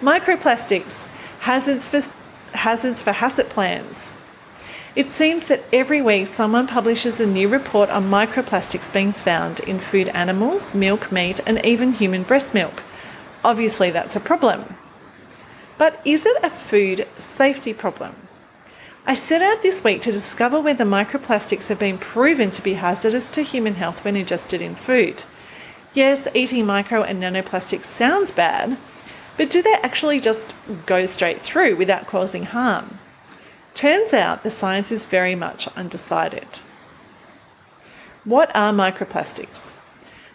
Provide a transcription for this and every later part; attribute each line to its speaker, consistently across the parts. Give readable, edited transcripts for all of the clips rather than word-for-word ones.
Speaker 1: Microplastics, hazards for HACCP plans. It seems that every week someone publishes a new report on microplastics being found in food animals, milk, meat, and even human breast milk. Obviously, that's a problem. But is it a food safety problem? I set out this week to discover whether microplastics have been proven to be hazardous to human health when ingested in food. Yes, eating micro and nanoplastics sounds bad, but do they actually just go straight through without causing harm? Turns out the science is very much undecided. What are microplastics?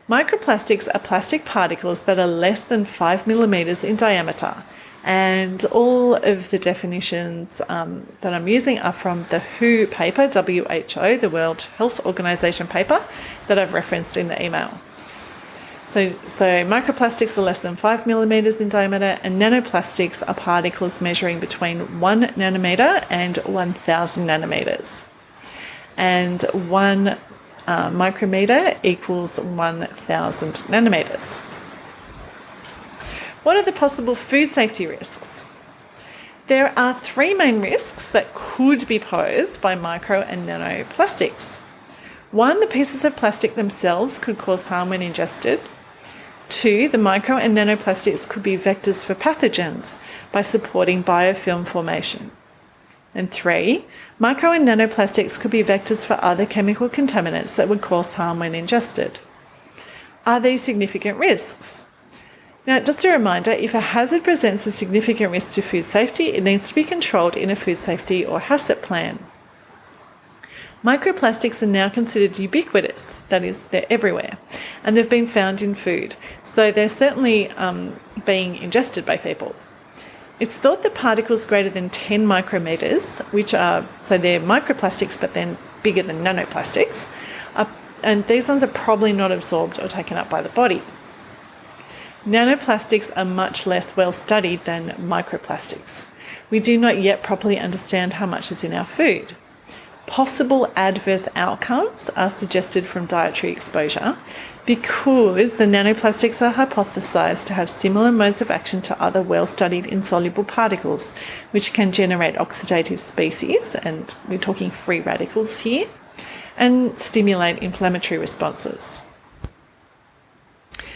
Speaker 1: Microplastics are plastic particles that are less than 5 millimeters in diameter, and all of the definitions that I'm using are from the WHO paper, WHO, the World Health Organization paper, that I've referenced in the email. So microplastics are less than 5 millimeters in diameter, and nanoplastics are particles measuring between 1 nanometer and 1,000 nanometers. And 1 micrometer equals 1,000 nanometers. What are the possible food safety risks? There are 3 main risks that could be posed by micro and nanoplastics. 1, the pieces of plastic themselves could cause harm when ingested. 2, the micro and nanoplastics could be vectors for pathogens by supporting biofilm formation. And 3, micro and nanoplastics could be vectors for other chemical contaminants that would cause harm when ingested. Are these significant risks? Now, just a reminder, if a hazard presents a significant risk to food safety, it needs to be controlled in a food safety or HACCP plan. Microplastics are now considered ubiquitous, that is, they're everywhere, and they've been found in food, so they're certainly being ingested by people. It's thought that particles greater than 10 micrometers, so they're microplastics but then bigger than nanoplastics, and these ones are probably not absorbed or taken up by the body. Nanoplastics are much less well studied than microplastics. We do not yet properly understand how much is in our food. Possible adverse outcomes are suggested from dietary exposure because the nanoplastics are hypothesized to have similar modes of action to other well-studied insoluble particles, which can generate oxidative species, and we're talking free radicals here, and stimulate inflammatory responses.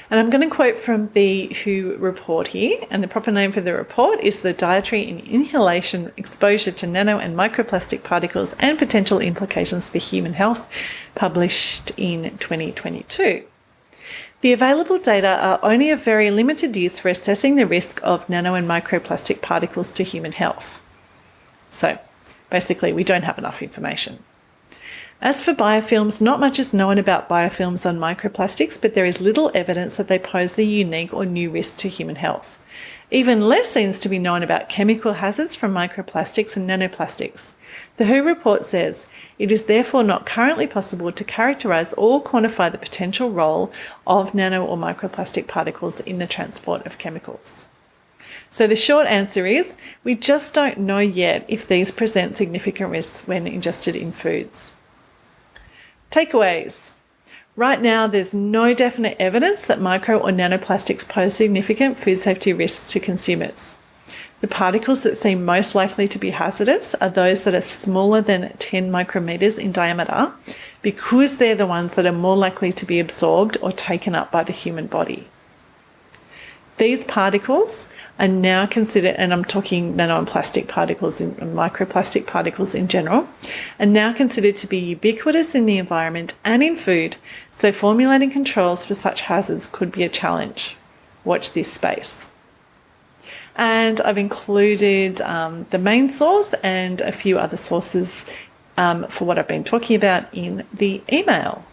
Speaker 1: And I'm going to quote from the WHO report here, and the proper name for the report is the Dietary and Inhalation Exposure to Nano and Microplastic Particles and Potential Implications for Human Health, published in 2022. The available data are only of very limited use for assessing the risk of nano and microplastic particles to human health. So basically, we don't have enough information. As for biofilms, not much is known about biofilms on microplastics, but there is little evidence that they pose a unique or new risk to human health. Even less seems to be known about chemical hazards from microplastics and nanoplastics. The WHO report says, it is therefore not currently possible to characterise or quantify the potential role of nano or microplastic particles in the transport of chemicals. So the short answer is, we just don't know yet if these present significant risks when ingested in foods. Takeaways. Right now, there's no definite evidence that micro or nanoplastics pose significant food safety risks to consumers. The particles that seem most likely to be hazardous are those that are smaller than 10 micrometers in diameter, because they're the ones that are more likely to be absorbed or taken up by the human body. These particles are now considered, and I'm talking nano and plastic particles and microplastic particles in general, are now considered to be ubiquitous in the environment and in food, so formulating controls for such hazards could be a challenge. Watch this space. And I've included the main source and a few other sources for what I've been talking about in the email.